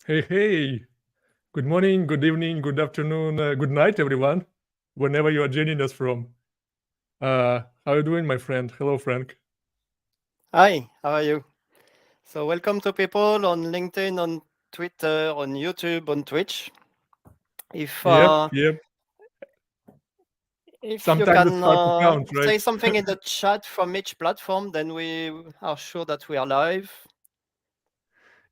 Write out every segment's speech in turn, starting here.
Hey. Good morning, good evening, good afternoon, good night, everyone, whenever you are joining us from. How are you doing, my friend? Hello, Frank. Hi, how are you? So welcome to people on LinkedIn, on Twitter, on YouTube, on Twitch. If uh, Yep. if you Sometimes can it's hard to count, right? say something in the chat from each platform, then we are sure that we are live.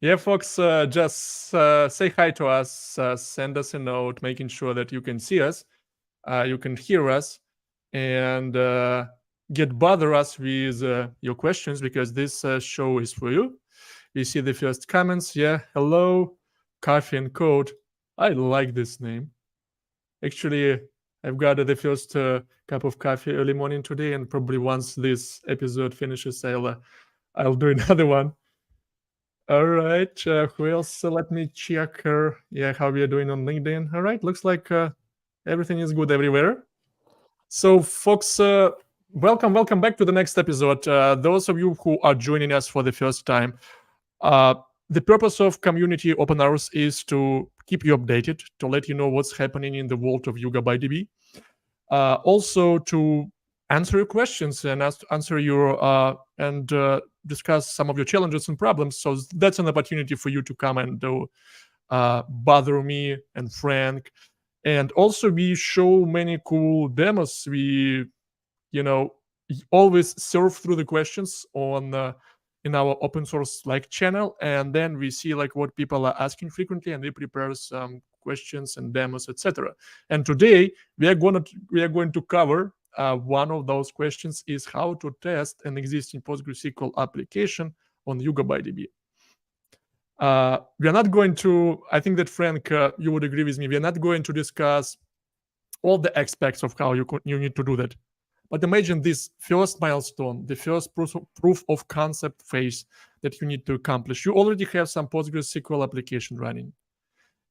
Yeah, folks, just say hi to us, send us a note, making sure that you can see us, you can hear us, and get bother us with your questions because this show is for you. We see the first comments. Yeah, hello, Coffee and Code. I like this name. Actually, I've got the first cup of coffee early morning today, and probably once this episode finishes, I'll do another one. All right, who else? Let me check yeah, how we are doing on LinkedIn. All right, looks like everything is good everywhere. So, folks, welcome back to the next episode. Those of you who are joining us for the first time, uh, the purpose of Community Open Hours is to keep you updated, to let you know what's happening in the world of YugabyteDB. Also to answer your questions and answer your and discuss some of your challenges and problems. So that's an opportunity for you to come and bother me and Frank. And also we show many cool demos. We, you know, always surf through the questions on in our open source like channel, and then we see like what people are asking frequently, and we prepare some questions and demos, etc. And today we are going to cover one of those questions is how to test an existing PostgreSQL application on YugabyteDB. We are not going to, I think that Frank, you would agree with me, we are not going to discuss all the aspects of how you need to do that. But imagine this first milestone, the first proof of concept phase that you need to accomplish. You already have some PostgreSQL application running,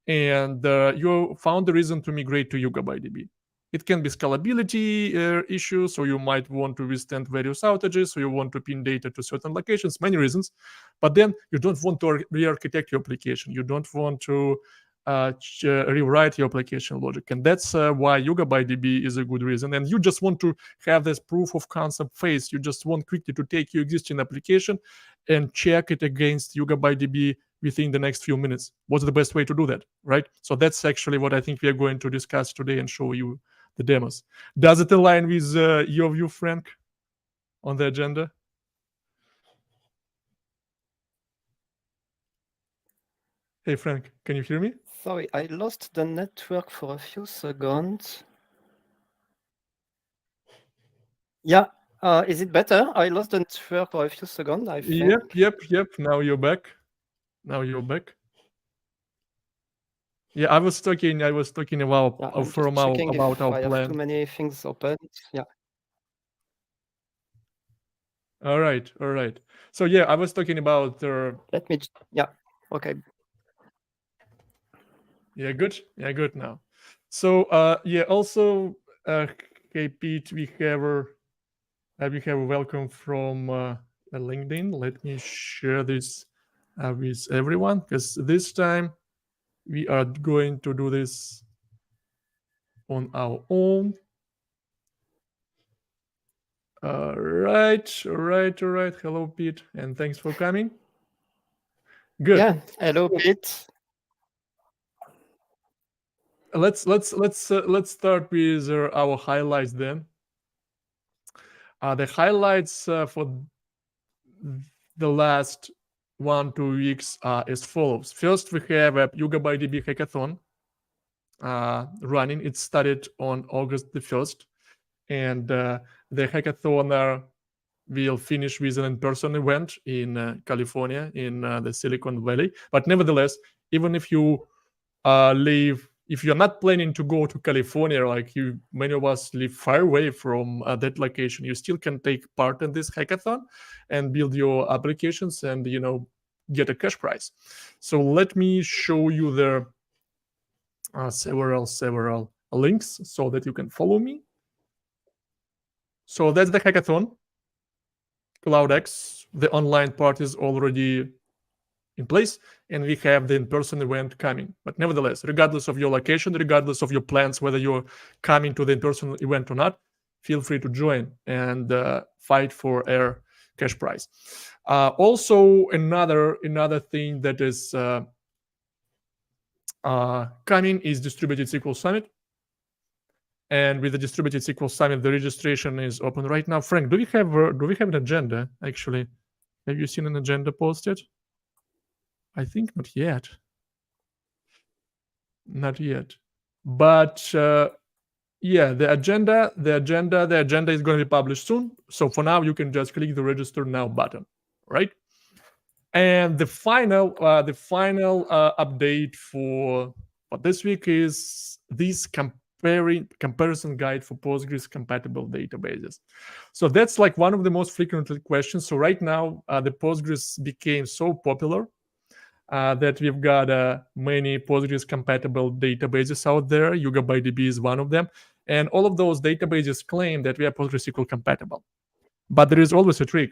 and you found the reason to migrate to YugabyteDB. It can be scalability issues, or you might want to withstand various outages, or you want to pin data to certain locations, many reasons. But then you don't want to re-architect your application. You don't want to rewrite your application logic. And that's why YugabyteDB is a good reason. And you just want to have this proof of concept phase. You just want quickly to take your existing application and check it against YugabyteDB within the next few minutes. What's the best way to do that, right? So that's actually what I think we are going to discuss today and show you the demos. Does it align with your view, Frank, on the agenda? Hey, Frank, can you hear me? Sorry, I lost the network for a few seconds. Yeah, is it better? I lost the network for a few seconds, I think. Yep. Now you're back. Yeah, I was talking about Yeah, I'm just from checking about if our I have too plan. many things open. Yeah. All right. So yeah, I was talking about Let me. Yeah. Okay. yeah, good now. So yeah, also hey Pete, we have a welcome from LinkedIn. Let me share this with everyone because this time we are going to do this on our own. All right. Hello, Pete, and thanks for coming. Good. Yeah. Hello, Pete. Let's start with our highlights then. The highlights for the last 1-2 weeks are as follows. First, we have a YugabyteDB hackathon running. It started on August the 1st, and the hackathon will finish with an in-person event in California, in the Silicon Valley. But nevertheless, even if you if you're not planning to go to California, like many of us live far away from that location, you still can take part in this hackathon and build your applications and get a cash prize. So let me show you the several links so that you can follow me. So that's the hackathon. CloudX, the online part is already in place, and we have the in-person event coming. But nevertheless, regardless of your location, regardless of your plans, whether you're coming to the in-person event or not, feel free to join and fight for our cash prize. Also, another thing that is coming is Distributed SQL Summit. And with the Distributed SQL Summit, the registration is open right now. Frank, do we have an agenda? Actually, have you seen an agenda posted? I think not yet. Not yet. But yeah, the agenda is going to be published soon. So for now, you can just click the Register Now button, right? And the final update for this week is this comparison guide for Postgres compatible databases. So that's like one of the most frequently questions. So right now, the Postgres became so popular that we've got many Postgres compatible databases out there. YugabyteDB is one of them. And all of those databases claim that we are PostgreSQL compatible. But there is always a trick.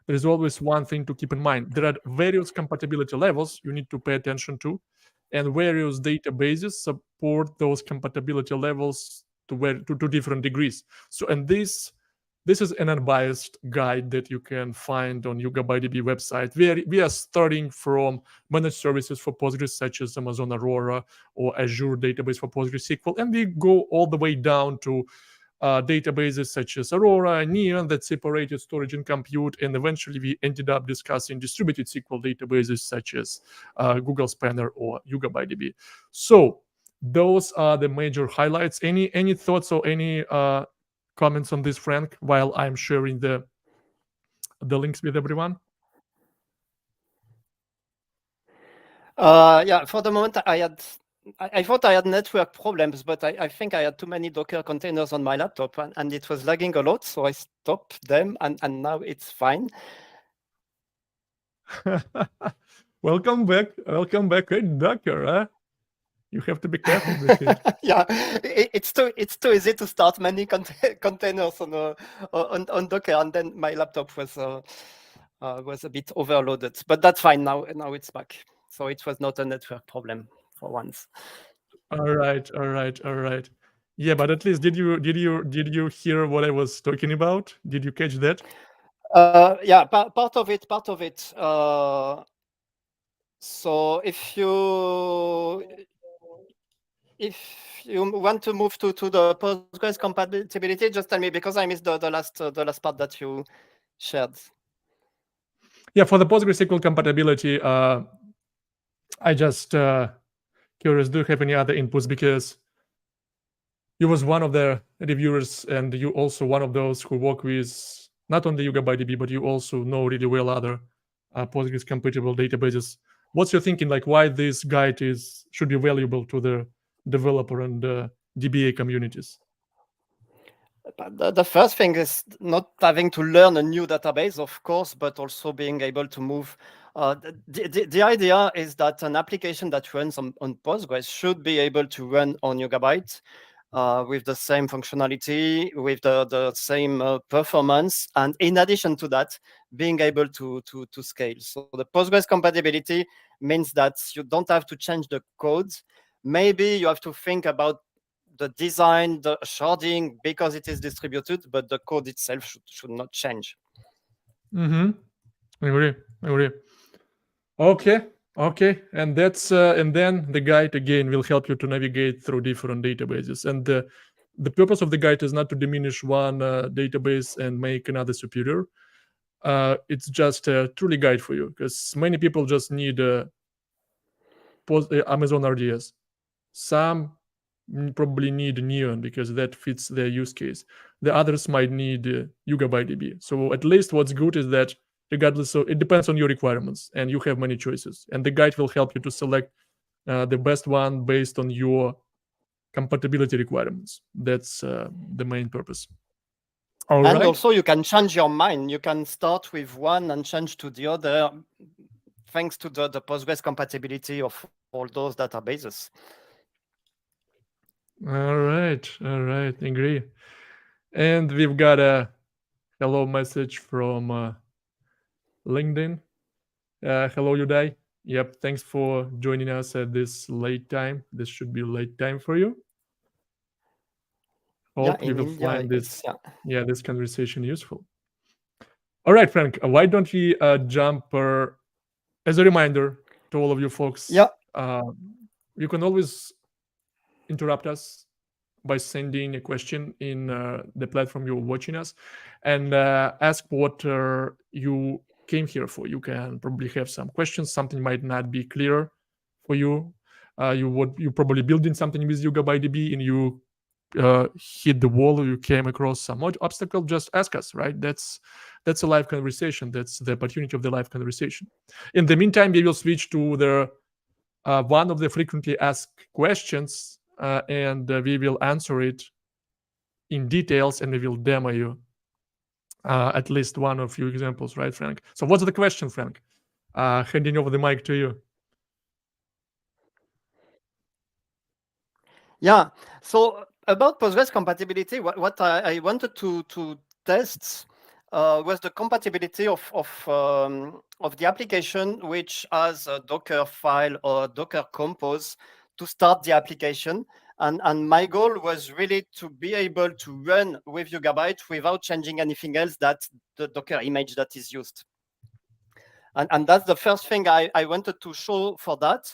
There is always one thing to keep in mind. There are various compatibility levels you need to pay attention to, and various databases support those compatibility levels to different degrees. So, and this is an unbiased guide that you can find on YugabyteDB website. We are starting from managed services for Postgres, such as Amazon Aurora or Azure database for PostgreSQL, and we go all the way down to databases such as Aurora and Neon that separated storage and compute, and eventually we ended up discussing distributed SQL databases such as Google Spanner or YugabyteDB. So those are the major highlights. Any thoughts or any comments on this, Frank, while I'm sharing the links with everyone? Yeah, for the moment, I thought I had network problems, but I think I had too many Docker containers on my laptop, and it was lagging a lot, so I stopped them, and now it's fine. Welcome back. Hey, Docker, huh? You have to be careful with it. Yeah, it's too easy to start many containers on Docker, and then my laptop was a bit overloaded. But that's fine now. Now it's back, so it was not a network problem for once. All right. Yeah, but at least did you hear what I was talking about? Did you catch that? Yeah, part of it. So if you want to move to the Postgres compatibility, just tell me, because I missed the last part that you shared. Yeah, for the PostgreSQL compatibility, I just curious, do you have any other inputs? Because you was one of the reviewers, and you also one of those who work with not only YugabyteDB, but you also know really well other Postgres compatible databases. What's your thinking? Like, why this guide should be valuable to the developer and DBA communities? The first thing is not having to learn a new database, of course, but also being able to move. The idea is that an application that runs on Postgres should be able to run on Yugabyte with the same functionality, with the same performance, and in addition to that, being able to scale. So the Postgres compatibility means that you don't have to change the code. Maybe you have to think about the design, the sharding, because it is distributed, but the code itself should not change. I agree. Okay, and that's and then the guide again will help you to navigate through different databases. And the purpose of the guide is not to diminish one database and make another superior. It's just a truly guide for you, because many people just need Amazon RDS. Some probably need Neon because that fits their use case. The others might need YugabyteDB. So at least what's good is that regardless of, it depends on your requirements, and you have many choices. And the guide will help you to select the best one based on your compatibility requirements. That's the main purpose. All and right. Also, you can change your mind. You can start with one and change to the other, thanks to the Postgres compatibility of all those databases. All right, agree. And we've got a hello message from LinkedIn. Hello, Udai. Yep, thanks for joining us at this late time. This should be late time for you. Hope you will find this this conversation useful. All right, Frank, why don't we jump as a reminder to all of you folks, you can always interrupt us by sending a question in the platform you're watching us, and ask what you came here for. You can probably have some questions. Something might not be clear for you. You probably building something with YugabyteDB and you hit the wall, or you came across some obstacle. Just ask us, right? That's a live conversation. That's the opportunity of the live conversation. In the meantime, we will switch to the one of the frequently asked questions, and we will answer it in details, and we will demo you at least one of few examples, right, Frank? So what's the question, Frank? Handing over the mic to you. Yeah, so about Postgres compatibility, what I wanted to test was the compatibility of the application which has a Docker file or Docker compose to start the application. And my goal was really to be able to run with Yugabyte without changing anything else that the Docker image that is used. And that's the first thing I wanted to show for that,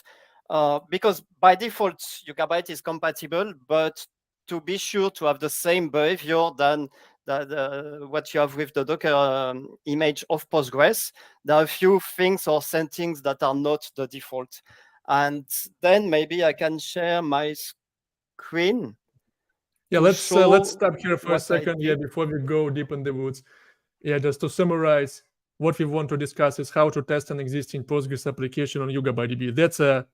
because by default, Yugabyte is compatible, but to be sure to have the same behavior than what you have with the Docker image of Postgres, there are a few things or settings that are not the default. And then maybe I can share my screen. Yeah, let's stop here for a second. Yeah, before we go deep in the woods. Yeah, just to summarize, what we want to discuss is how to test an existing Postgres application on YugabyteDB. That's a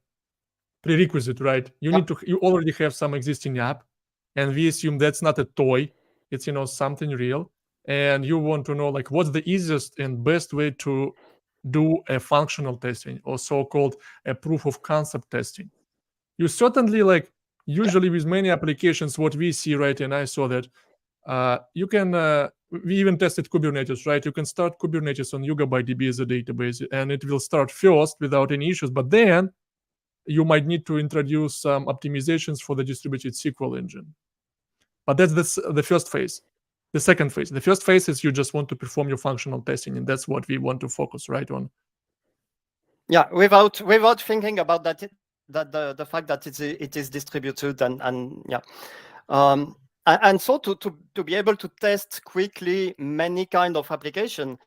prerequisite, right? You already have some existing app, and we assume that's not a toy. It's something real, and you want to know like what's the easiest and best way to do a functional testing, or so-called a proof of concept testing. You certainly usually with many applications, what we see, right? And I saw that you can we even tested Kubernetes, right? You can start Kubernetes on YugabyteDB as a database, and it will start first without any issues. But then you might need to introduce some optimizations for the distributed SQL engine. But that's the first phase. The second phase. The first phase is you just want to perform your functional testing, and that's what we want to focus right on. Yeah, without thinking about that the fact that it is distributed and yeah. And so to be able to test quickly many kind of application,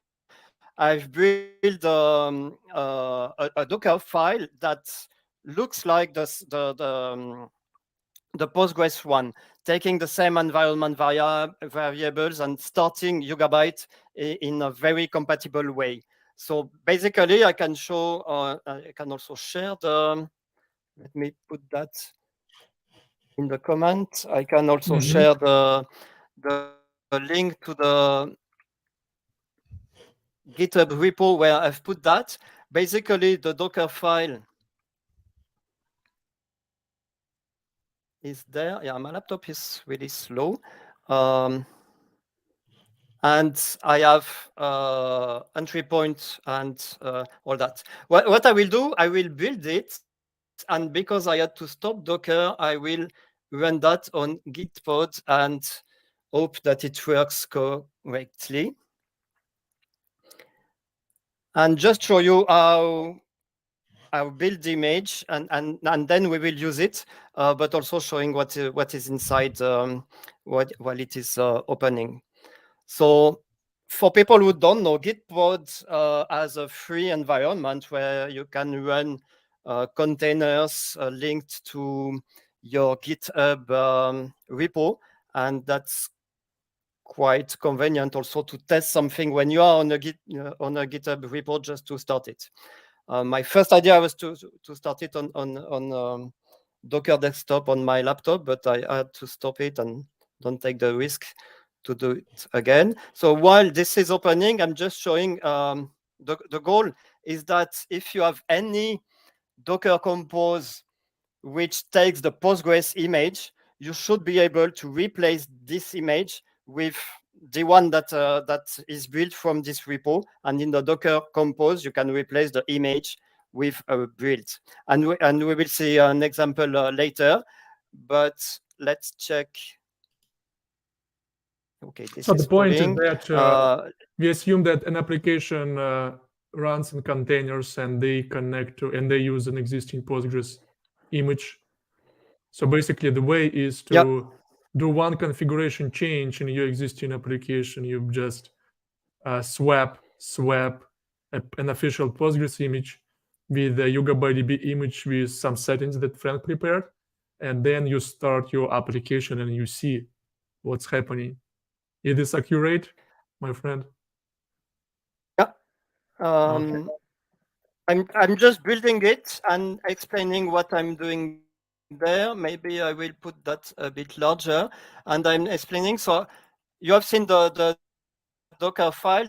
I've built a Docker file that looks like the Postgres one, taking the same environment variables and starting Yugabyte in a very compatible way. So basically, I can show. I can also share the. Let me put that in the comment. I can also share the link to the GitHub repo where I've put that. Basically, the Docker file is there. Yeah, my laptop is really slow. And I have entry point and all that. What I will do, I will build it. And because I had to stop Docker, I will run that on Gitpod and hope that it works correctly. And just show you how I'll build the image, and then we will use it, but also showing what is inside while it is opening. So for people who don't know, Gitpod has a free environment where you can run containers linked to your GitHub repo, and that's quite convenient also to test something when you are on a GitHub repo just to start it. My first idea was to start it on Docker desktop on my laptop, but I had to stop it and don't take the risk to do it again. So while this is opening, I'm just showing the goal is that if you have any Docker compose which takes the Postgres image, you should be able to replace this image with the one that is built from this repo, and in the Docker compose, you can replace the image with a build. And we will see an example later, but let's check. Okay, this so is the point pulling. is that we assume that an application runs in containers and they connect to, and they use an existing Postgres image. So basically the way is to do one configuration change in your existing application. You just swap an official Postgres image with the YugabyteDB image with some settings that Frank prepared, and then you start your application and you see what's happening. Is this accurate, my friend? Yeah. Okay. I'm just building it and explaining what I'm doing there. Maybe I will put that a bit larger, and I'm explaining. So you have seen the Docker file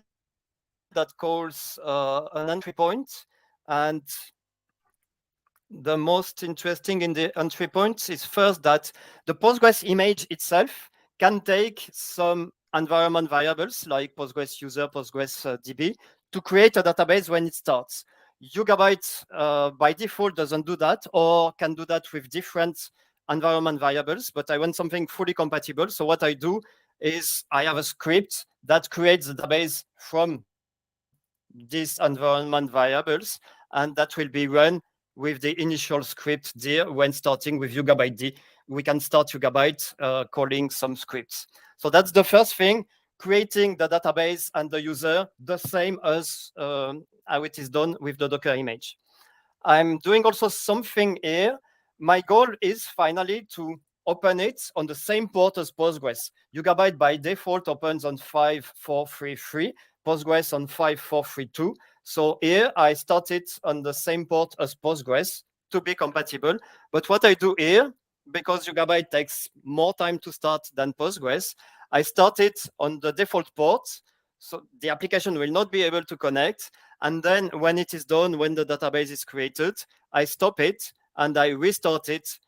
that calls an entry point, and the most interesting in the entry points is first that the Postgres image itself can take some environment variables like Postgres user, Postgres DB to create a database when it starts. Yugabyte by default doesn't do that, or can do that with different environment variables, but I want something fully compatible. So what I do is I have a script that creates the database from these environment variables, and that will be run with the initial script there when starting with YugabyteD. We can start Yugabyte calling some scripts. So that's the first thing, creating the database and the user the same as how it is done with the Docker image. I'm doing also something here. My goal is finally to open it on the same port as Postgres. Yugabyte by default opens on 5433, Postgres on 5432. So here I started on the same port as Postgres to be compatible. But what I do here, because Yugabyte takes more time to start than Postgres, I started on the default port. So the application will not be able to connect. And then when it is done, when the database is created, I stop it and I restart it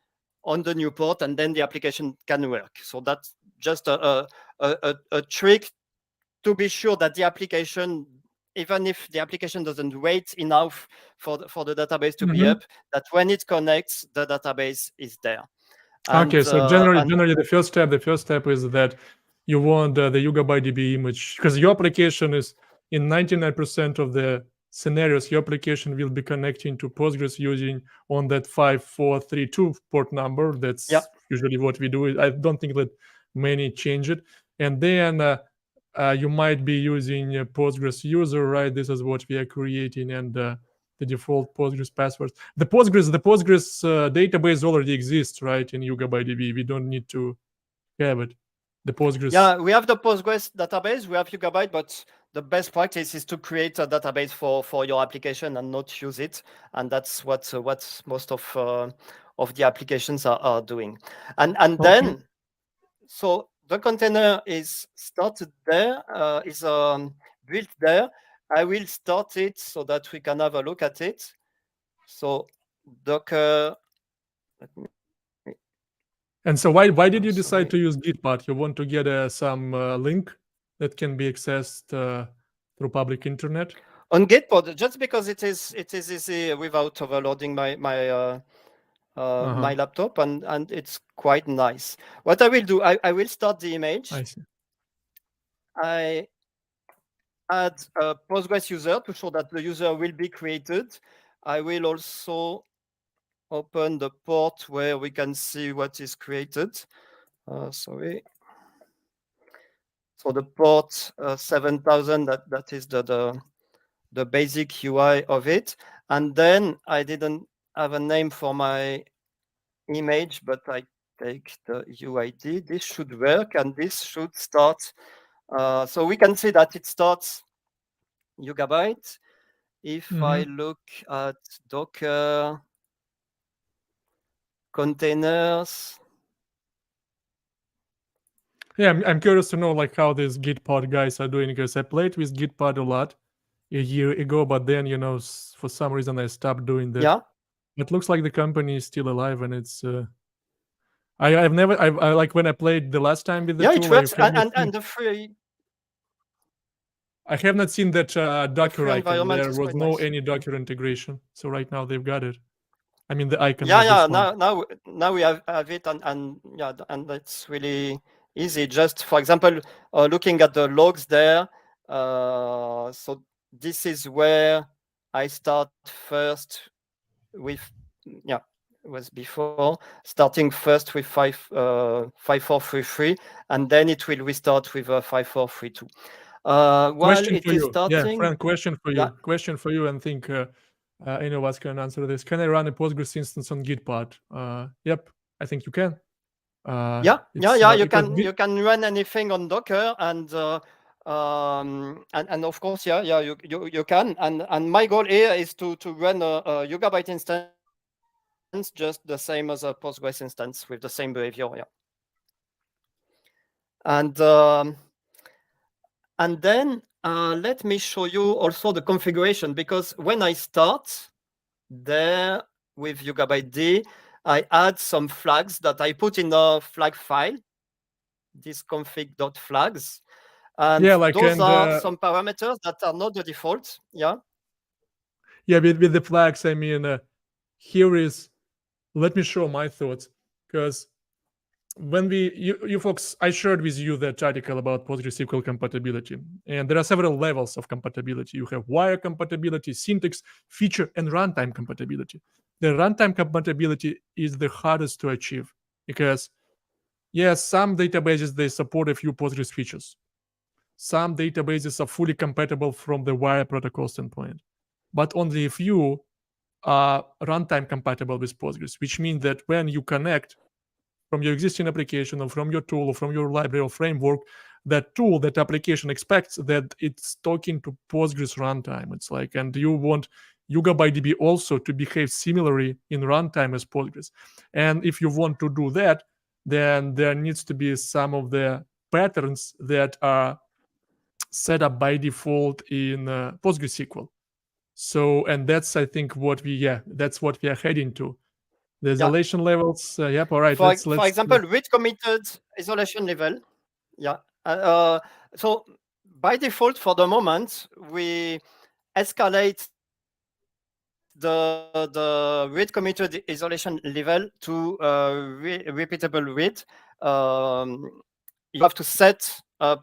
on the new port, and then the application can work. So that's just a trick to be sure that the application, even if the application doesn't wait enough for the database to be up, that when it connects, the database is there. And, okay, so generally the first step is that you want the YugabyteDB image, because your application is in 99% of the scenarios, your application will be connecting to Postgres using on that 5432 port number. That's usually what we do. I don't think that many change it. And then you might be using a Postgres user, right? This is what we are creating, and the default Postgres passwords. The Postgres database already exists, right, in YugabyteDB. We don't need to have it. The Postgres. Yeah, we have the Postgres database. We have Yugabyte, but the best practice is to create a database for your application and not use it. And that's what most of the applications are doing. And then, so the container is started there, is built there. I will start it so that we can have a look at it. So Docker. And so why did you decide to use Gitpod? You want to get some link that can be accessed through public internet? On Gitpod, just because it is easy without overloading my laptop, and it's quite nice. What I will do, I will start the image. I see. I add a Postgres user to show that the user will be created. I will also open the port where we can see what is created. Sorry. So the port 7000, that is the basic UI of it. And then I didn't have a name for my image, but I take the UID. This should work, and this should start. So we can see that it starts Yugabyte. If I look at Docker containers. Yeah, I'm curious to know like how these Gitpod guys are doing, because I played with Gitpod a lot a year ago, but then for some reason I stopped doing that. Yeah. It looks like the company is still alive, and it's. I like when I played the last time with the tool. Yeah, it works, and the free. I have not seen that Docker icon. environment There is was quite no nice. any Docker integration. So right now they've got it. I mean, the icon. Yeah. This one. Now we have it, and yeah, and it's really easy. Just for example, looking at the logs there. So this is where I start first with, yeah, it was before starting first with 5433, and then it will restart with 5432. While Question it for is you. Yeah, starting, Frank, question for you. yeah. Question for you, and think any of us can answer this. Can I run a Postgres instance on Git pod? Yep, I think you can. Yeah. You can run anything on Docker, and of course, you can. And my goal here is to run a Yugabyte instance just the same as a Postgres instance with the same behavior. Yeah. And then let me show you also the configuration, because when I start there with YugabyteD, I add some flags that I put in the flag file, this config.flags. And those are some parameters that are not the default. Yeah. Yeah, with the flags, I mean, here is, let me show my thoughts, because when you folks, I shared with you that article about PostgreSQL compatibility, and there are several levels of compatibility. You have wire compatibility, syntax, feature, and runtime compatibility. The runtime compatibility is the hardest to achieve, because yes, some databases, they support a few Postgres features. Some databases are fully compatible from the wire protocol standpoint, but only a few are runtime compatible with Postgres, which means that when you connect from your existing application or from your tool or from your library or framework, that tool, that application expects that it's talking to Postgres runtime. It's like, and you want YugabyteDB also to behave similarly in runtime as Postgres. And if you want to do that, then there needs to be some of the patterns that are set up by default in PostgreSQL. So, and that's, I think, that's what we are heading to. The isolation levels. Yep. All right. For example, read committed isolation level. Yeah. So by default, for the moment, we escalate the read committed isolation level to repeatable read. You have to set a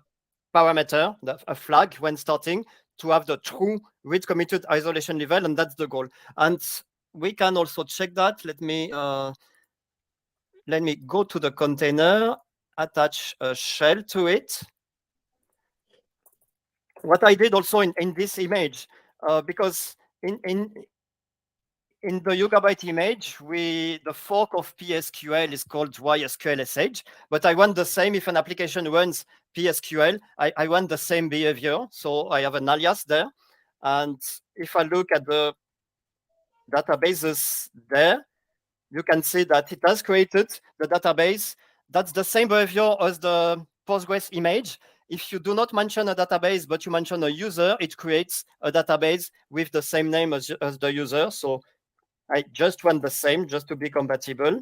parameter, a flag when starting, to have the true read committed isolation level, and that's the goal. And we can also check that. Let me go to the container, attach a shell to it. What I did also in this image, because in the Yugabyte image, the fork of PSQL is called YSQL-sh, but I want the same if an application runs PSQL. I want the same behavior, so I have an alias there. And if I look at the databases there, you can see that it has created the database. That's the same behavior as the Postgres image. If you do not mention a database, but you mention a user, it creates a database with the same name as the user. So I just want the same, just to be compatible.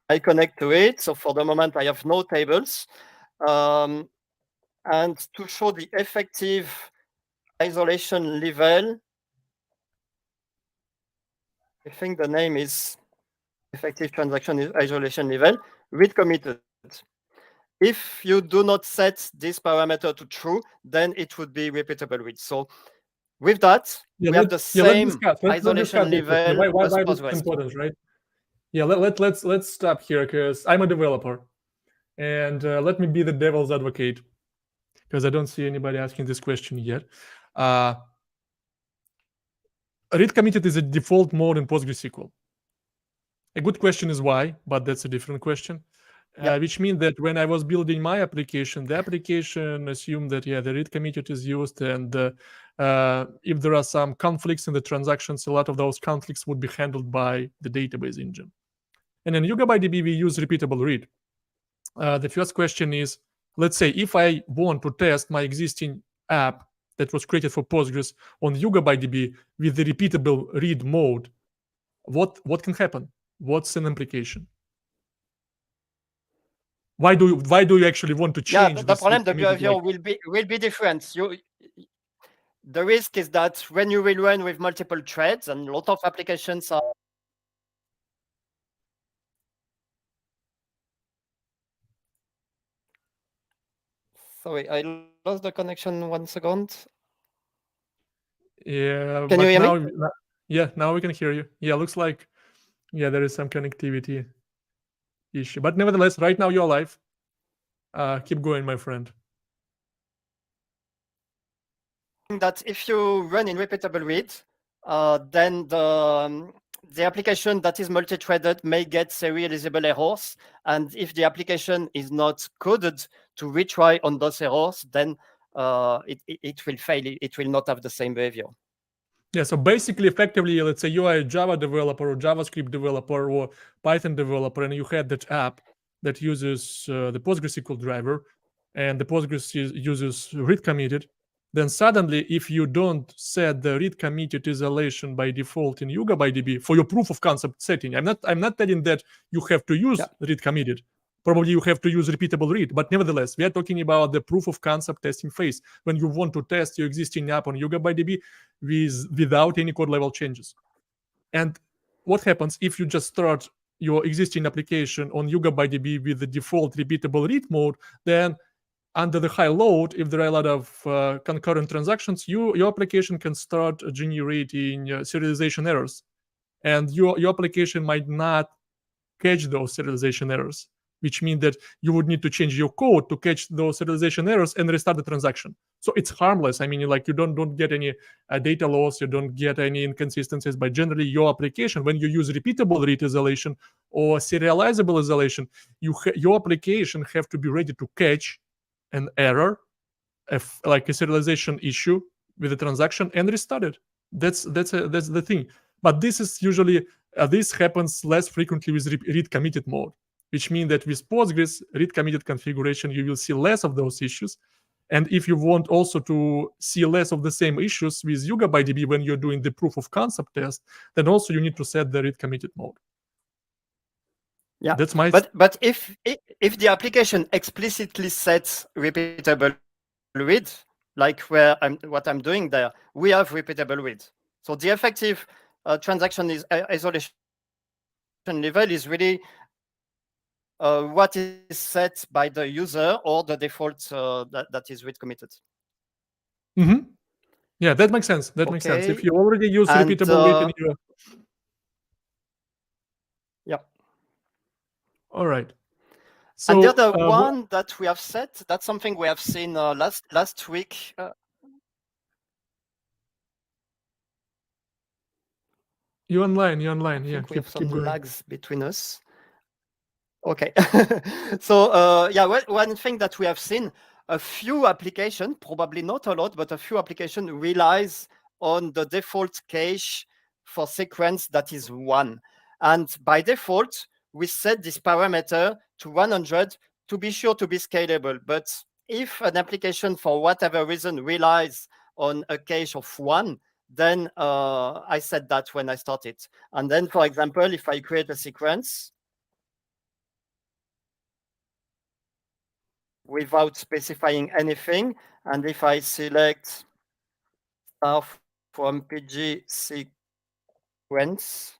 I connect to it. So for the moment, I have no tables. And to show the effective isolation level, I think the name is effective transaction isolation level, read committed. If you do not set this parameter to true, then it would be repeatable read. So with that, we have the same isolation level as Postgres. Important, right? Yeah, let's stop here, because I'm a developer, and let me be the devil's advocate, because I don't see anybody asking this question yet. Read committed is a default mode in PostgreSQL. A good question is why, but that's a different question. Which means that when I was building my application, the application assumed that, the read committed is used, and if there are some conflicts in the transactions, a lot of those conflicts would be handled by the database engine. And in YugabyteDB, we use repeatable read. The first question is, let's say if I want to test my existing app that was created for Postgres on YugabyteDB with the repeatable read mode, what can happen? What's an implication? Why do you actually want to change the this? problem, the committed, behavior like, will be different. The risk is that when you will run with multiple threads, and a lot of applications are. Sorry, I lost the connection 1 second. Yeah, Can you hear me? Yeah, now we can hear you. Yeah, looks like there is some connectivity issue, but nevertheless, right now you're live. Keep going, my friend. That if you run in repeatable read, then the application that is multi-threaded may get serializable errors, and if the application is not coded to retry on those errors, then it will fail. It will not have the same behavior. Yeah, so basically, effectively, let's say you are a Java developer or JavaScript developer or Python developer, and you had that app that uses the PostgreSQL driver, and the Postgres uses read committed. Then suddenly, if you don't set the read committed isolation by default in YugabyteDB for your proof of concept setting, I'm not telling that you have to use read committed. Probably you have to use repeatable read, but nevertheless, we are talking about the proof of concept testing phase when you want to test your existing app on YugabyteDB without any code level changes. And what happens if you just start your existing application on YugabyteDB with the default repeatable read mode? Then under the high load, if there are a lot of concurrent transactions, your application can start generating serialization errors, and your application might not catch those serialization errors, which means that you would need to change your code to catch those serialization errors and restart the transaction. So it's harmless. I mean, like, you don't get any data loss, you don't get any inconsistencies, but generally your application, when you use repeatable read isolation or serializable isolation, your application have to be ready to catch an error, like a serialization issue with the transaction, and restart it. That's the thing. But this is usually this happens less frequently with read committed mode, which means that with Postgres read committed configuration, you will see less of those issues. And if you want also to see less of the same issues with YugabyteDB when you're doing the proof of concept test, then also you need to set the read committed mode. Yeah, that's my. But if the application explicitly sets repeatable read, like what I'm doing there, we have repeatable read. So the effective transaction is isolation level is really what is set by the user or the default that is read committed. Mm-hmm. Yeah, that makes sense. That makes sense. If you already use repeatable read in your. Yeah. All right. So, and the other one that we have set, that's something we have seen last week. You're online. Yeah, think we have some going. lags between us. Okay. So yeah, one thing that we have seen, a few applications, probably not a lot, but a few applications relies on the default cache for sequence that is 1. And by default, we set this parameter to 100 to be sure to be scalable. But if an application, for whatever reason, relies on a cache of 1, then I set that when I started. And then, for example, if I create a sequence without specifying anything, and if I select star from PG sequence,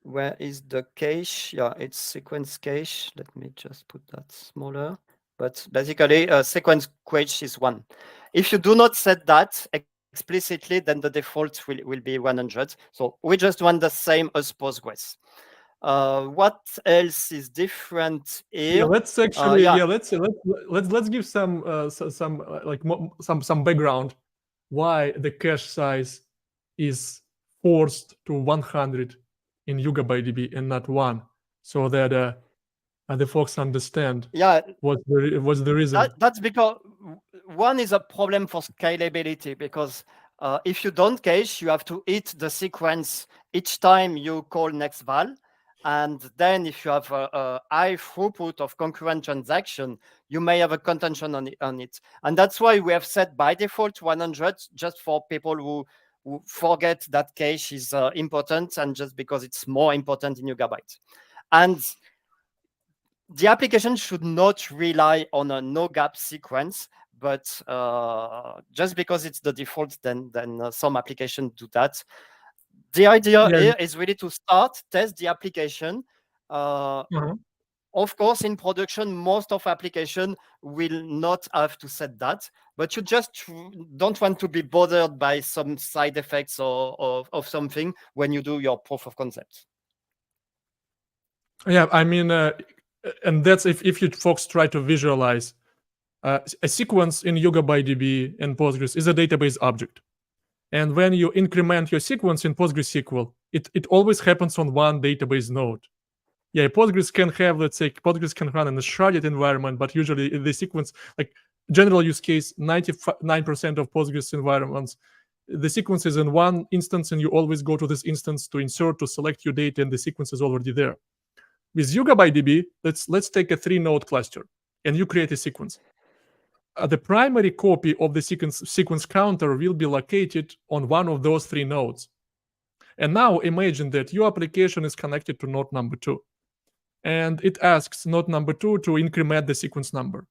where is the cache? Yeah, it's sequence cache. Let me just put that smaller. But basically, sequence cache is 1. If you do not set that explicitly, then the default will be 100. So we just want the same as Postgres. What else is different here? Yeah, let's actually let's give some background why the cache size is forced to 100 in YugabyteDB and not 1, so that the folks understand. Yeah, what's the reason. That's because 1 is a problem for scalability, because if you don't cache, you have to hit the sequence each time you call next val. And then if you have a high throughput of concurrent transaction, you may have a contention on it. And that's why we have set by default 100, just for people who forget that cache is important, and just because it's more important in Yugabyte. And the application should not rely on a no-gap sequence, but just because it's the default, then some applications do that. The idea here is really to start, test the application. Of course, in production, most of application will not have to set that, but you just don't want to be bothered by some side effects or of something when you do your proof of concept. Yeah, I mean, and that's if you folks try to visualize a sequence in YugabyteDB and Postgres is a database object. And when you increment your sequence in PostgreSQL, it always happens on one database node. Yeah, Postgres can have, let's say, Postgres can run in a sharded environment, but usually the sequence, like general use case, 99% of Postgres environments, the sequence is in one instance, and you always go to this instance to insert, to select your data, and the sequence is already there. With YugabyteDB, let's take a 3-node cluster, and you create a sequence. The primary copy of the sequence counter will be located on one of those 3 nodes. And now imagine that your application is connected to node number 2. And it asks node number 2 to increment the sequence number.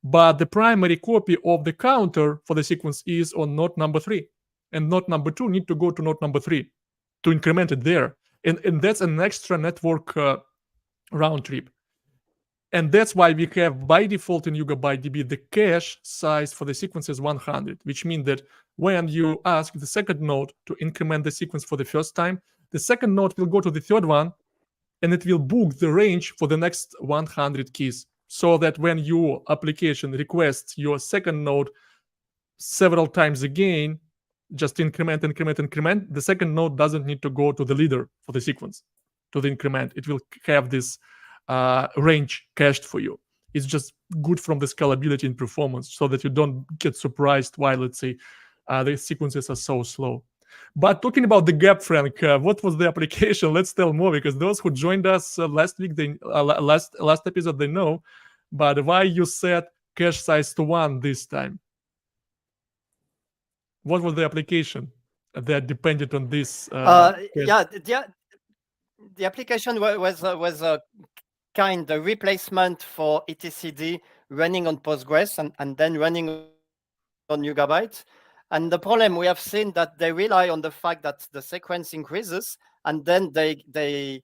But the primary copy of the counter for the sequence is on node number 3. And node number 2 need to go to node number 3 to increment it there. And that's an extra network round trip. And that's why we have, by default in YugabyteDB, the cache size for the sequence is 100, which means that when you ask the second node to increment the sequence for the first time, the second node will go to the third one, and it will book the range for the next 100 keys, so that when your application requests your second node several times again, just increment, the second node doesn't need to go to the leader for the sequence, to the increment. It will have this range cached for you. It's just good from the scalability and performance, so that you don't get surprised why, let's say, the sequences are so slow. But talking about the gap, Frank, what was the application? Let's tell more, because those who joined us last week, last episode, they know. But why you set cache size to 1 this time? What was the application that depended on this? Yeah, the application was a kind of replacement for etcd running on Postgres and then running on Yugabyte. And the problem, we have seen that they rely on the fact that the sequence increases, and then they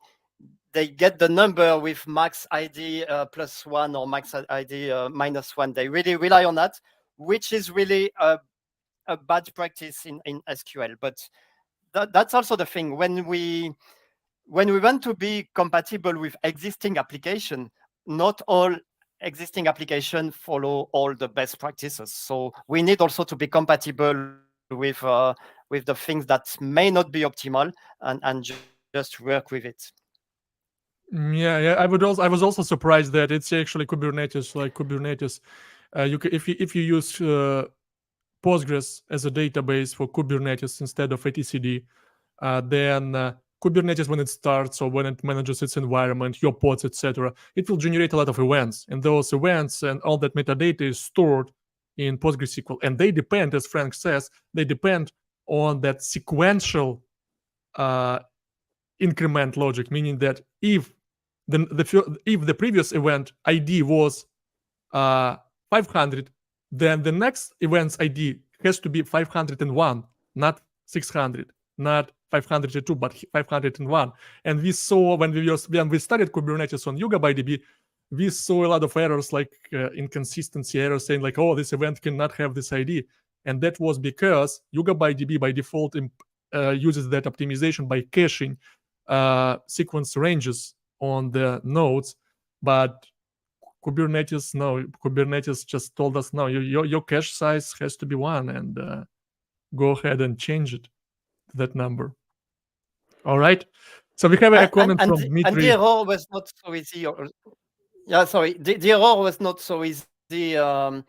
get the number with max ID +1 or max ID -1. They really rely on that, which is really a bad practice in SQL. But that's also the thing. When we want to be compatible with existing application, not all existing applications follow all the best practices. So we need also to be compatible with the things that may not be optimal, and just work with it. Yeah. I was also surprised that it's actually Kubernetes, like Kubernetes. If you use Postgres as a database for Kubernetes instead of etcd, then Kubernetes, when it starts or when it manages its environment, your pods, etc., it will generate a lot of events. And those events and all that metadata is stored in PostgreSQL. And they depend, as Frank says, they depend on that sequential increment logic, meaning that if the previous event ID was 500, then the next event's ID has to be 501, not 600, not 502, but 501. And we saw when we started Kubernetes on YugabyteDB, we saw a lot of errors, like inconsistency errors, saying like, oh, this event cannot have this ID. And that was because YugabyteDB by default uses that optimization by caching sequence ranges on the nodes. But Kubernetes just told us, no, your cache size has to be 1, and go ahead and change it to that number. All right. So we have a comment from Dmitry. And the error was not so easy. The error was not so easy to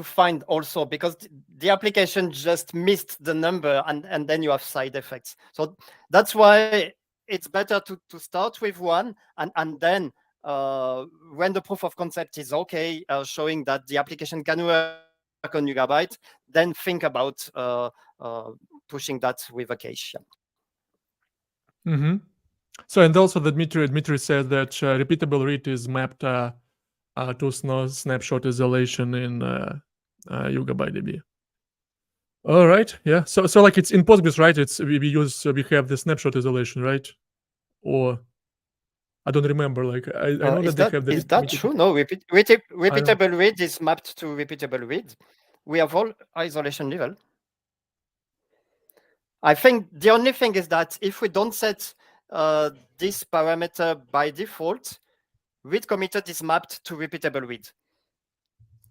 find also, because the application just missed the number, and then you have side effects. So that's why it's better to start with 1, and then when the proof of concept is okay, showing that the application can work on Yugabyte, then think about pushing that with a cache. Mm-hmm. So, and also Dmitry said that repeatable read is mapped to snapshot isolation in YugabyteDB. All right, yeah. So like it's in Postgres, right? It's we have the snapshot isolation, right? Or I don't remember. Like I know that they have the. Is that true? No, repeatable read is mapped to repeatable read. We have all isolation level. I think the only thing is that if we don't set this parameter by default, read committed is mapped to repeatable read.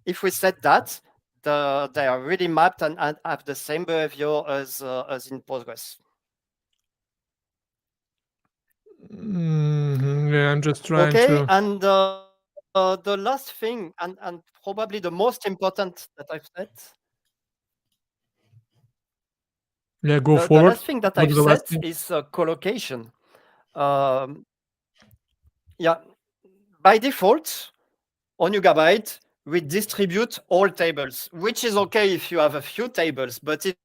If we set that, they are really mapped and have the same behavior as in Postgres. Yeah, I'm just trying to. Okay, and the last thing, and probably the most important that I've said. Yeah, go forward. The last thing that I've said is collocation. Yeah, by default, on Yugabyte, we distribute all tables, which is okay if you have a few tables, but if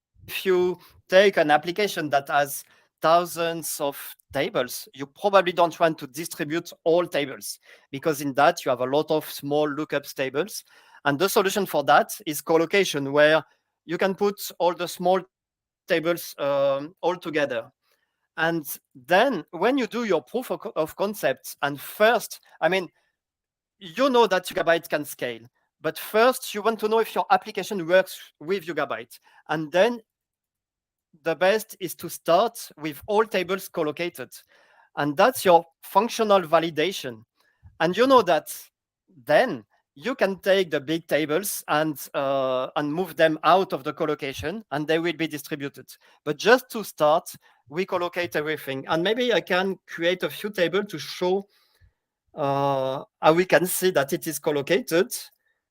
you take an application that has thousands of tables, you probably don't want to distribute all tables, because in that you have a lot of small lookups tables. And the solution for that is collocation, where you can put all the small tables all together. And then when you do your proof of concept, and first, I mean, you know that Yugabyte can scale, but first you want to know if your application works with Yugabyte. And then the best is to start with all tables collocated. And that's your functional validation. And you know that then you can take the big tables and move them out of the collocation, and they will be distributed. But just to start, we collocate everything. And maybe I can create a few tables to show how we can see that it is collocated.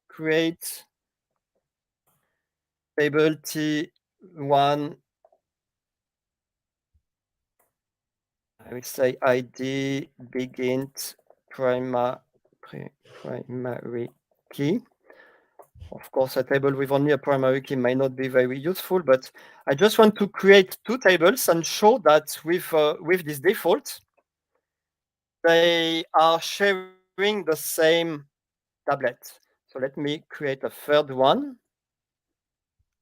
Create table T1. I will say ID begint primary key. Of course, a table with only a primary key might not be very useful, but I just want to create two tables and show that with this default, they are sharing the same tablet. So let me create a third one,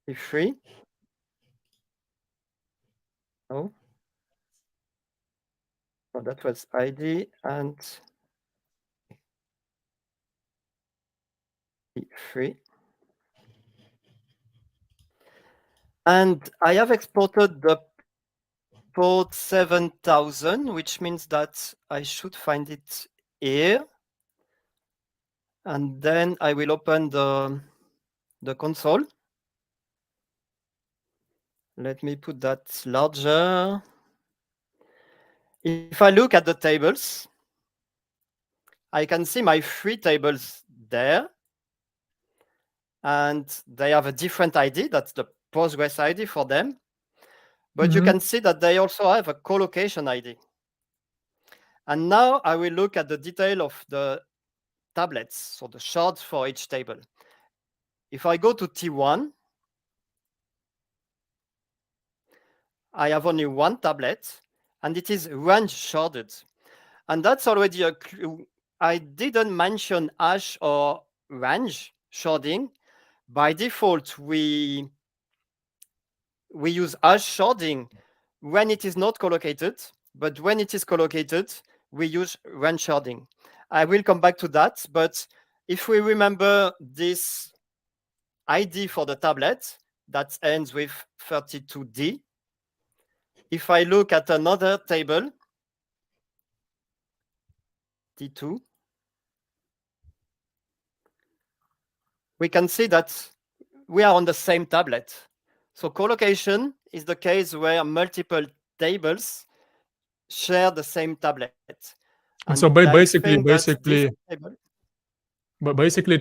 T3. Oh, that was ID and T3. And I have exported the port 7000, which means that I should find it here. And then I will open the console. Let me put that larger. If I look at the tables, I can see my 3 tables there. And they have a different ID. That's the Postgres ID for them. But you can see that they also have a collocation ID. And now I will look at the detail of the tablets, so the shards for each table. If I go to T1, I have only one tablet, and it is range sharded. And that's already a clue. I didn't mention hash or range sharding. By default, we use hash sharding when it is not collocated, but when it is collocated, we use range sharding. I will come back to that, but if we remember this ID for the tablet that ends with 32D, if I look at another table, T2, we can see that we are on the same tablet. So collocation is the case where multiple tables share the same tablet. And so basically, it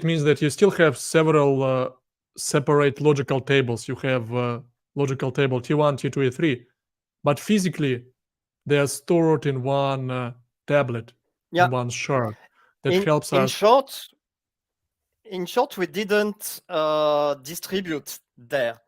means that you still have several separate logical tables. You have logical table T1, T2, T3, but physically they are stored in one tablet, in one shard. That helps us. In short, we didn't distribute there.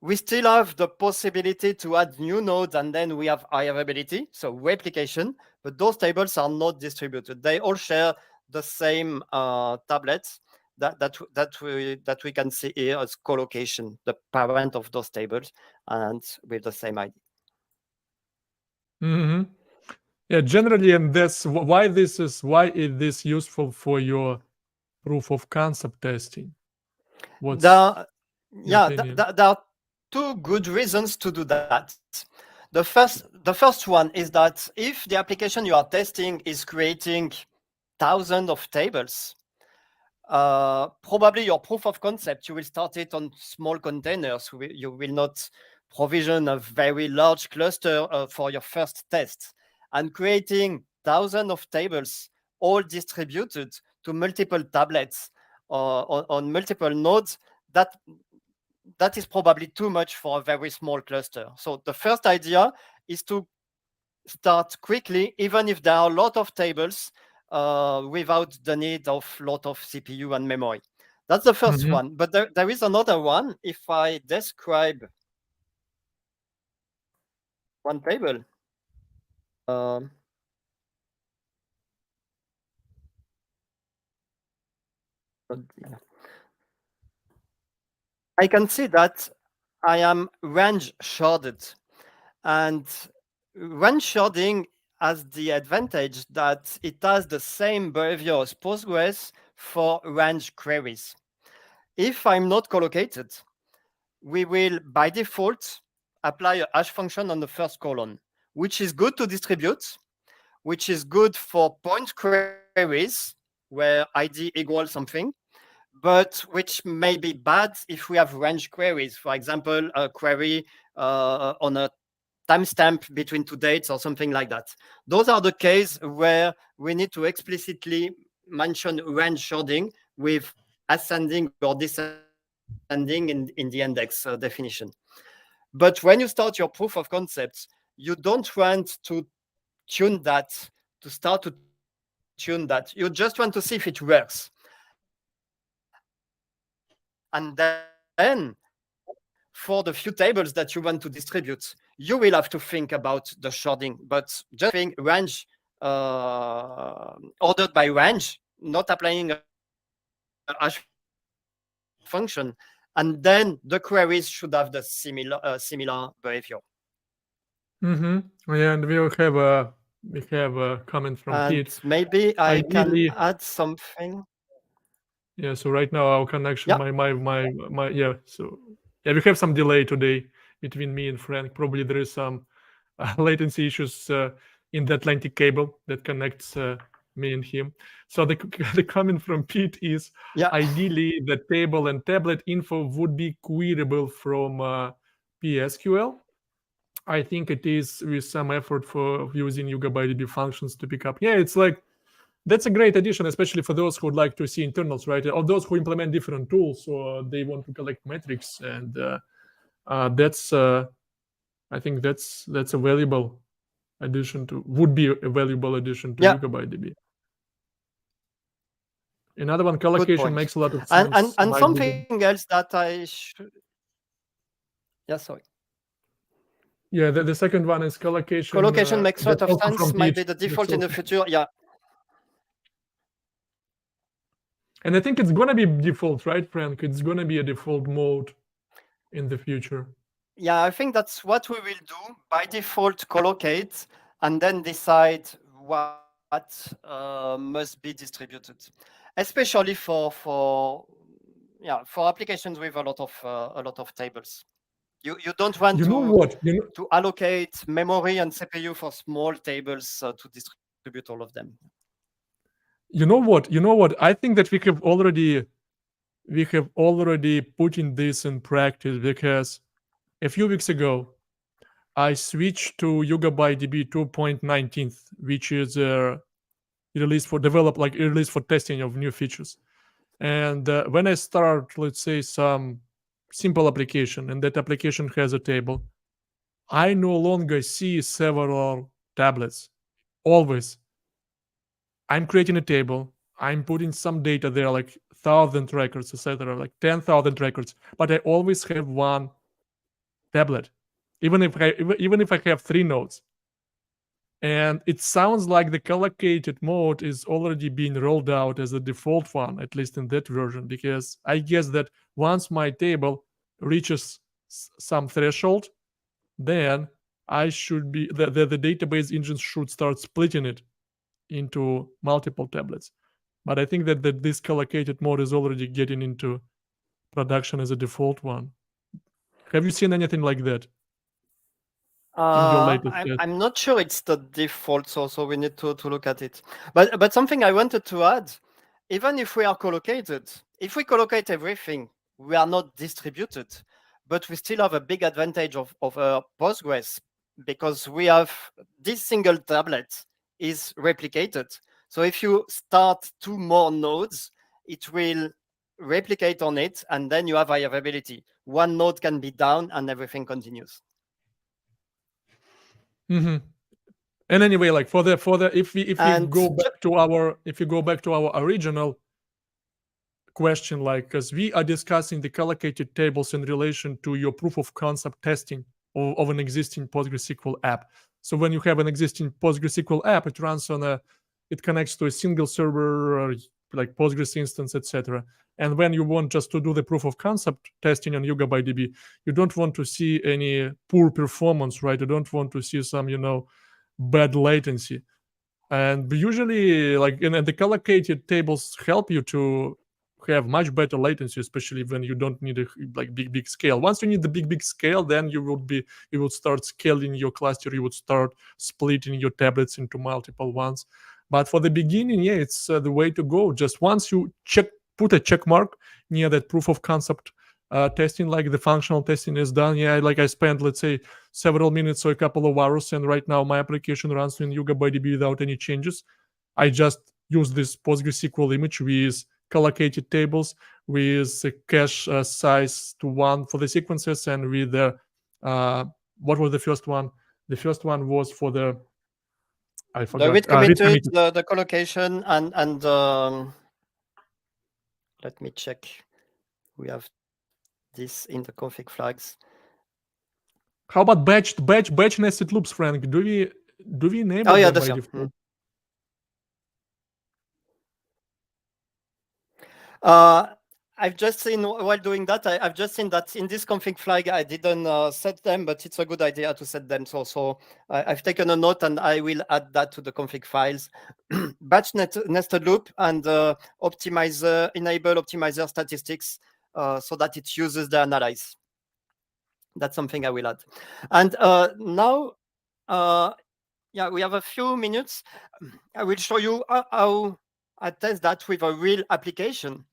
We still have the possibility to add new nodes, and then we have high availability, so replication, but those tables are not distributed. They all share the same tablets that we can see here as collocation, the parent of those tables, and with the same ID. Mm-hmm. Yeah, generally, and that's why is this useful for your proof of concept testing? What's there opinion? there are two good reasons to do that. The first one is that if the application you are testing is creating thousands of tables, probably your proof of concept, you will start it on small containers. You will not provision a very large cluster for your first test. And creating thousands of tables, all distributed to multiple tablets on multiple nodes, that is probably too much for a very small cluster. So the first idea is to start quickly, even if there are a lot of tables, without the need of a lot of CPU and memory. That's the first one. But there is another one. If I describe one table, I can see that I am range sharded. And range sharding has the advantage that it has the same behavior as Postgres for range queries. If I'm not collocated, we will by default apply a hash function on the first column, which is good to distribute, which is good for point queries where ID equals something, but which may be bad if we have range queries. For example, a query on a timestamp between two dates or something like that. Those are the cases where we need to explicitly mention range sharding with ascending or descending in the index definition. But when you start your proof of concepts, you don't want to tune that, to start to tune that. You just want to see if it works. And then for the few tables that you want to distribute, you will have to think about the sharding, but just think range ordered by range, not applying a hash function, and then the queries should have the similar behavior. Mm-hmm. Yeah, and we have a comment from And Pete. maybe I Ideally, can add something. Yeah, so right now our connection, Yeah. yeah, so yeah, we have some delay today between me and Frank. Probably there is some latency issues in the Atlantic cable that connects me and him. So the the comment from Pete is, ideally the table and tablet info would be queryable from PSQL. I think it is with some effort for using YugabyteDB functions to pick up. Yeah, it's like, that's a great addition, especially for those who would like to see internals, right? Or those who implement different tools, or they want to collect metrics, and that's I think that's a valuable addition to YugabyteDB. Another one, collocation makes a lot of sense. And something else that I should. Yeah, sorry. Yeah, the second one is collocation. Collocation makes a lot of sense. Might be the default in the future. Yeah. And I think it's gonna be default, right, Frank? It's gonna be a default mode in the future. Yeah, I think that's what we will do by default. Collocate and then decide what must be distributed, especially for applications with a lot of tables. You don't want to allocate memory and CPU for small tables to distribute all of them. You know what? I think that we have already putting this in practice, because a few weeks ago I switched to YugabyteDB 2.19, which is released for testing of new features. And when I start, let's say, some simple application, and that application has a table, I no longer see several tablets. Always, I'm creating a table, I'm putting some data there, like 1,000 records, etc., like 10,000 records, but I always have one tablet, even if I have 3 nodes. And it sounds like the collocated mode is already being rolled out as a default one, at least in that version, because I guess that once my table reaches some threshold, then I should be the database engine should start splitting it into multiple tablets. But I think that this collocated mode is already getting into production as a default one. Have you seen anything like that in your latest test? I'm not sure it's the default, so we need to look at it. But something I wanted to add, even if we are collocated, if we collocate everything, we are not distributed, but we still have a big advantage of Postgres, because we have this single tablet is replicated. So if you start 2 more nodes, it will replicate on it, and then you have high availability. One node can be down and everything continues. Mm-hmm. And anyway, like for the if you go back to our original question, like, because we are discussing the collocated tables in relation to your proof of concept testing of an existing PostgreSQL app. So when you have an existing PostgreSQL app, it connects to a single server, like Postgres instance, etc. And when you want just to do the proof of concept testing on YugabyteDB, you don't want to see any poor performance, right? You don't want to see some, bad latency. And usually, like, and the collocated tables help you to have much better latency, especially when you don't need a big scale. Once you need the big scale, then you would start scaling your cluster. You would start splitting your tablets into multiple ones. But for the beginning, yeah, it's the way to go. Just once you put a check mark near that proof of concept testing, like the functional testing is done. Yeah, like I spent, let's say, several minutes or a couple of hours, and right now my application runs in YugabyteDB without any changes. I just use this PostgreSQL image with collocated tables, with a cache size to 1 for the sequences, and with the what was the first one? The first one was for the I forgot. The read committed, the collocation, and let me check. We have this in the config flags. How about batch nested loops, Frank? Do we enable them by default? I've just seen while doing that, I've just seen that in this config flag, I didn't set them, but it's a good idea to set them. So I've taken a note and I will add that to the config files. Batch nested loop and enable optimizer statistics so that it uses the analyze. That's something I will add. And now, yeah, we have a few minutes. I will show you how I test that with a real application.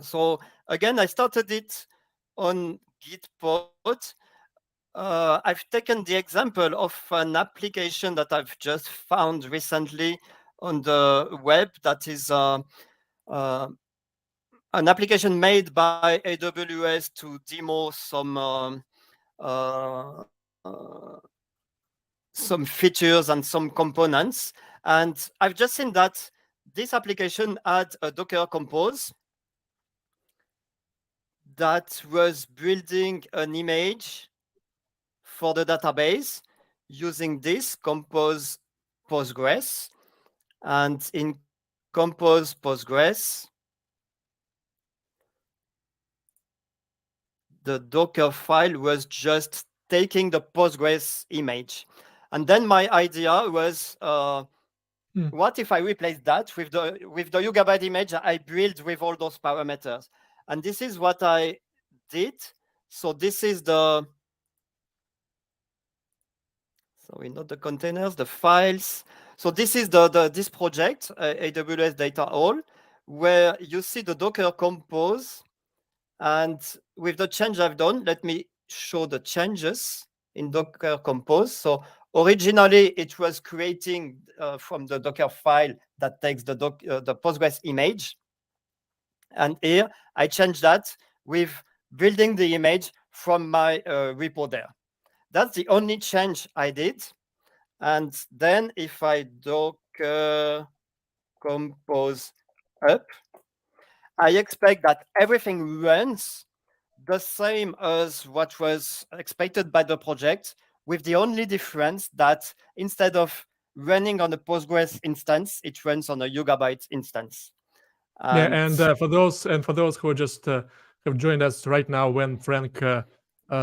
So again, I started it on Gitpod. I've taken the example of an application that I've just found recently on the web that is an application made by AWS to demo some features and some components. And I've just seen that this application had a Docker Compose that was building an image for the database using this Compose Postgres. And in Compose Postgres, the Docker file was just taking the Postgres image. And then my idea was, what if I replace that with the Yugabyte image I built with all those parameters? And this is what I did. So this is so we know the containers, the files. So this is this project, AWS Data Hall, where you see the Docker Compose. And with the change I've done, let me show the changes in Docker Compose. So originally, it was creating from the Docker file that takes the Postgres image. And here, I changed that with building the image from my repo there. That's the only change I did. And then if I Docker Compose up, I expect that everything runs, the same as what was expected by the project, with the only difference that instead of running on a Postgres instance, it runs on a Yugabyte instance. And for those who just have joined us right now when Frank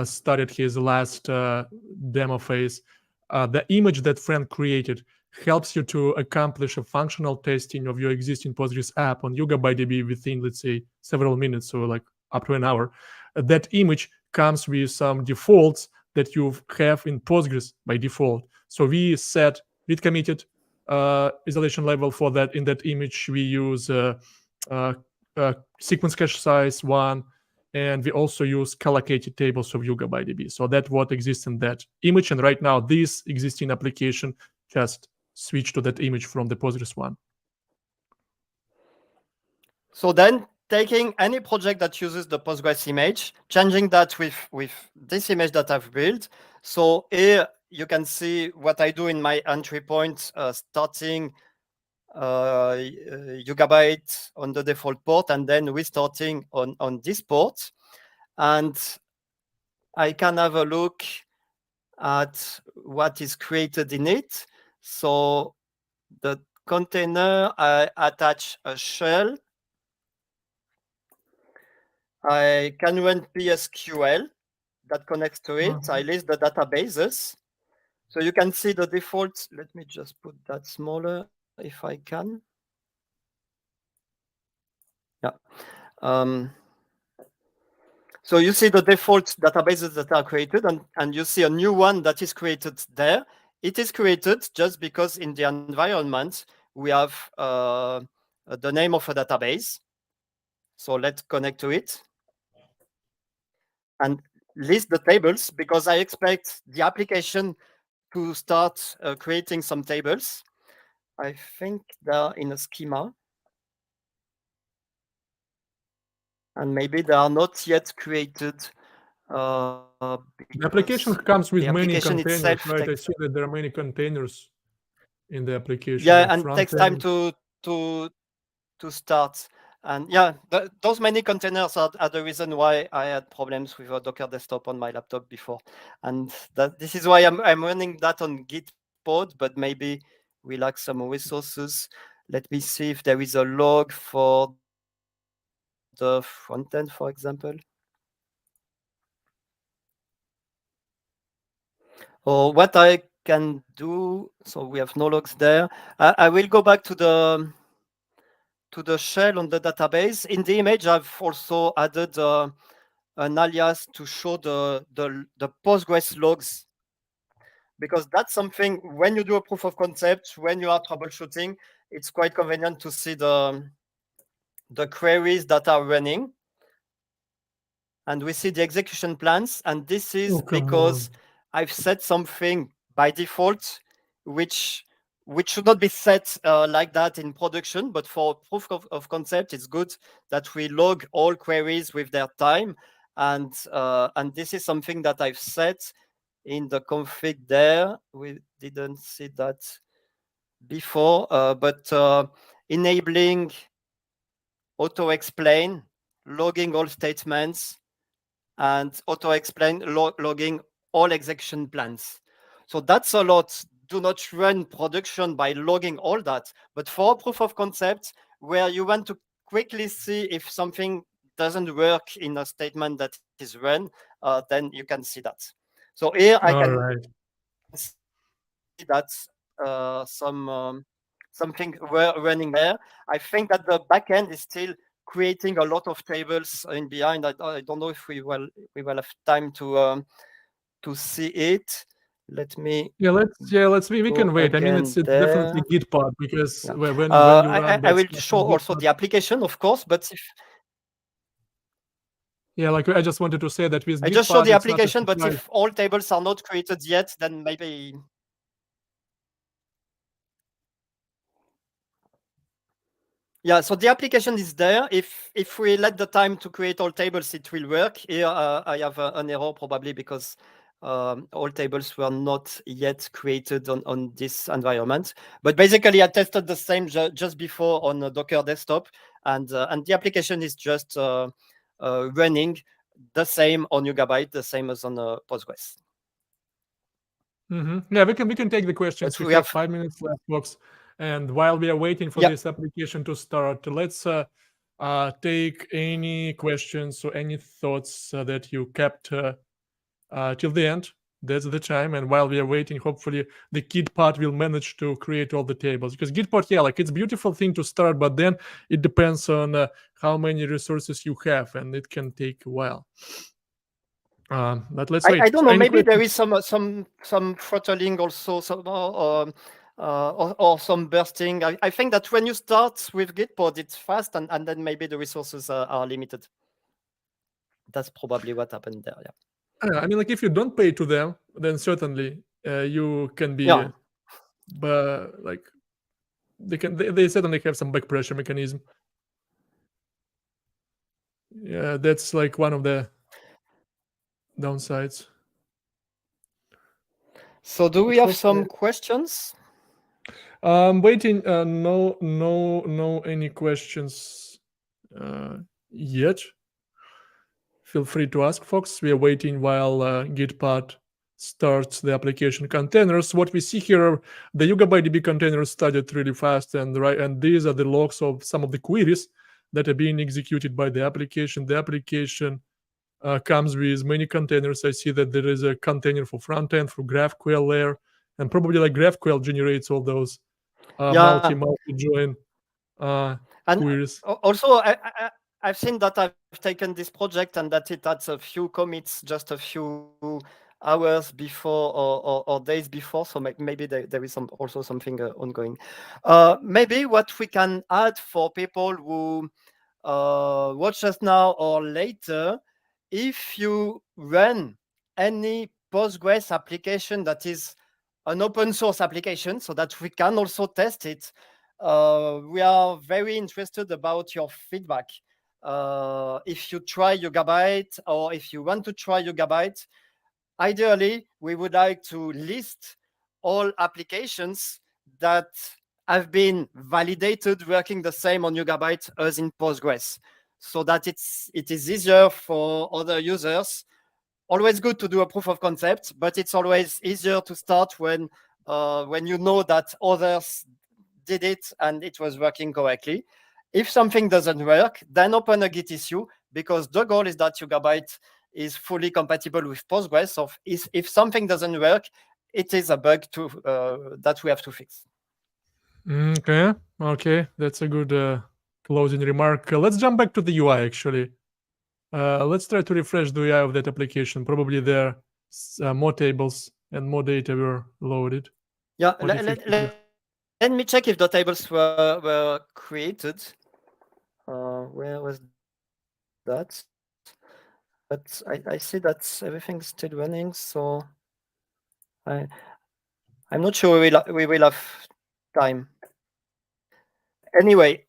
started his last demo phase, the image that Frank created helps you to accomplish a functional testing of your existing Postgres app on YugabyteDB within, let's say, several minutes or like up to an hour. That image comes with some defaults that you have in Postgres by default. So we set read committed isolation level for that. In that image, we use sequence cache size 1, and we also use collocated tables of YugabyteDB. So that's what exists in that image. And right now, this existing application just switched to that image from the Postgres one. So then taking any project that uses the Postgres image, changing that with this image that I've built. So here you can see what I do in my entry point, starting Yugabyte on the default port and then restarting on this port. And I can have a look at what is created in it. So the container, I attach a shell. I can run PSQL that connects to it. I list the databases. So you can see the default. Let me just put that smaller if I can. Yeah. So you see the default databases that are created, and you see a new one that is created there. It is created just because in the environment, we have the name of a database. So let's connect to it and list the tables, because I expect the application to start creating some tables. I think they're in a schema. And maybe they are not yet created. The application comes with many containers, right? I see that there are many containers in the application. Yeah, like and it takes time to start. And yeah, those many containers are the reason why I had problems with a Docker desktop on my laptop before. And this is why I'm running that on Git pod, but maybe we lack some resources. Let me see if there is a log for the front end, for example. Or what I can do, so we have no logs there. I will go back to the shell on the database. In the image, I've also added an alias to show the Postgres logs, because that's something when you do a proof of concept, when you are troubleshooting, it's quite convenient to see the queries that are running. And we see the execution plans, and this is because I've set something by default, which should not be set like that in production, but for proof of concept, it's good that we log all queries with their time. And this is something that I've set in the config there. We didn't see that before, but enabling auto-explain, logging all statements, and auto-explain logging all execution plans. So that's a lot. Do not run production by logging all that. But for proof of concept, where you want to quickly see if something doesn't work in a statement that is run, then you can see that. So here I can see that something running there. I think that the backend is still creating a lot of tables in behind. I don't know if we will have time to see it. Let me. We can wait. I mean, it's definitely Git pod, because when you run, I will show also the application, of course, but if like I just wanted to say that with I just show the application, but if all tables are not created yet, then maybe. Yeah, so the application is there. If we let the time to create all tables, it will work. Here I have an error probably because all tables were not yet created on this environment. But basically, I tested the same just before on a Docker desktop, and the application is just running. the same on Yugabyte, the same as on Postgres. Yeah, we can take the questions. But we have 5 minutes left, folks. And while we are waiting for this application to start, let's take any questions or any thoughts that you kept till the end. That's the time. And while we are waiting, hopefully the Git part will manage to create all the tables. Because Git part, yeah, like it's a beautiful thing to start, but then it depends on how many resources you have, and it can take a while. But let's wait. I don't know. Maybe there is some throttling also, or some bursting. I think that when you start with Gitpod, it's fast, and then maybe the resources are limited. That's probably what happened there. Yeah. I mean, like if you don't pay to them, then certainly you can be, but like they certainly have some back pressure mechanism. Yeah, that's like one of the downsides. So do we have some questions? Waiting. No, any questions yet. Feel free to ask, folks. We are waiting while Gitpod starts the application containers. What we see here are the YugabyteDB containers started really fast, and these are the logs of some of the queries that are being executed by the application. The application comes with many containers. I see that there is a container for front end, for GraphQL layer, and probably like GraphQL generates all those multi-join queries. Also, I've seen that I've taken this project and that it adds a few commits just a few hours before or days before. So maybe there is also something ongoing. Maybe what we can add for people who watch us now or later, if you run any Postgres application that is an open source application so that we can also test it, we are very interested about your feedback. If you try Yugabyte or if you want to try Yugabyte, ideally, we would like to list all applications that have been validated working the same on Yugabyte as in Postgres, so that it is easier for other users. Always good to do a proof of concept, but it's always easier to start when you know that others did it and it was working correctly. If something doesn't work, then open a Git issue, because the goal is that Yugabyte is fully compatible with Postgres. So if something doesn't work, it is a bug that we have to fix. Okay, that's a good closing remark. Let's jump back to the UI, actually. Let's try to refresh the UI of that application. Probably there more tables and more data were loaded. Yeah, let me check if the tables were created. Where was that? But I see that everything's still running, so I'm not sure we will have time. Anyway,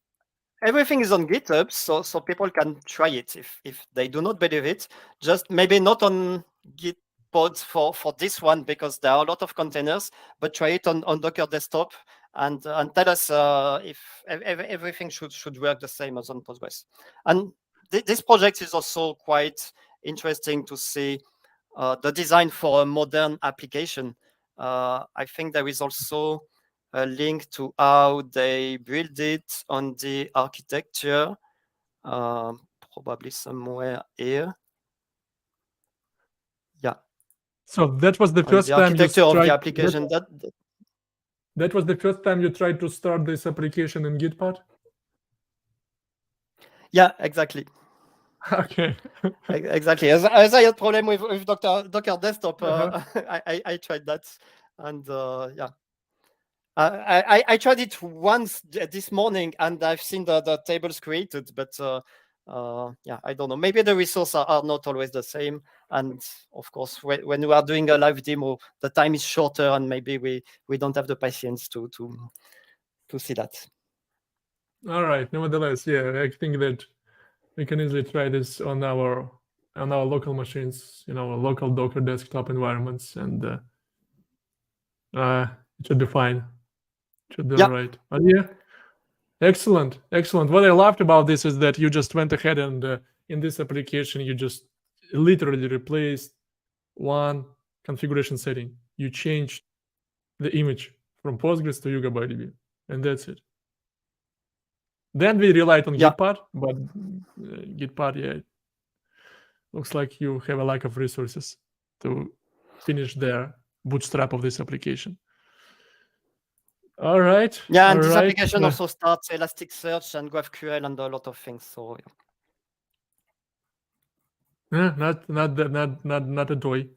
everything is on GitHub, so people can try it if they do not believe it. Just maybe not on Gitpod for this one, because there are a lot of containers, but try it on Docker desktop and tell us if everything should work the same as on Postgres. And this project is also quite interesting to see the design for a modern application. I think there is also a link to how they build it on the architecture, probably somewhere here. Yeah. So that was the first time you tried of the application. That was the first time you tried to start this application in Gitpod? Yeah, exactly. Okay. Exactly. As I had problem with Docker desktop, I tried that, and yeah. I tried it once this morning, and I've seen the tables created, but yeah, I don't know. Maybe the resources are not always the same, and of course, when we are doing a live demo, the time is shorter, and maybe we don't have the patience to see that. All right. Nevertheless, yeah, I think that we can easily try this on our local machines, local Docker desktop environments, and it should be fine. It should be all right. But yeah, excellent. What I loved about this is that you just went ahead and in this application, you just literally replaced one configuration setting. You changed the image from Postgres to YugabyteDB, and that's it. Then we relied on Gitpod, but Gitpod, yeah, looks like you have a lack of resources to finish the bootstrap of this application. All right. Yeah, and this application also starts Elasticsearch and GraphQL and a lot of things. So yeah, not a toy.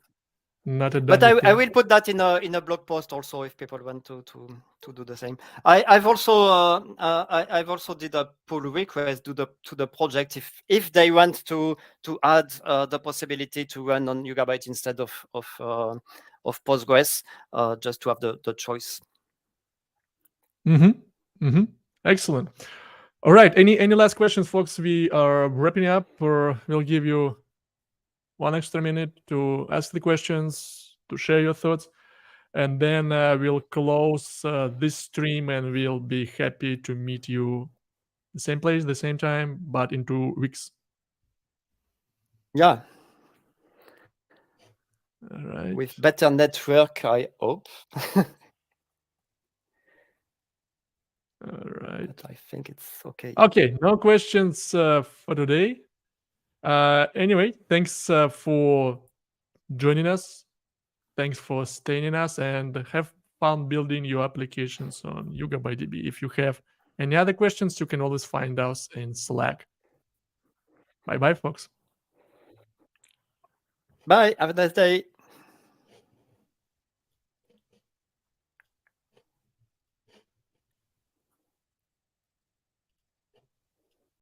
Not a but dandy I will put that in a blog post also if people want to do the same. I've also did a pull request to the project if they want to add the possibility to run on Yugabyte instead of Postgres, just to have the choice. Excellent. All right. Any last questions, folks? We are wrapping up, or we'll give you one extra minute to ask the questions, to share your thoughts, and then we'll close this stream, and we'll be happy to meet you the same place, the same time, but in 2 weeks. Yeah. All right. With better network, I hope. All right. But I think it's okay. Okay, no questions for today. Anyway, thanks for joining us. Thanks for staying in us, and have fun building your applications on YugabyteDB. If you have any other questions, you can always find us in Slack. Bye-bye, folks. Bye. Have a nice day.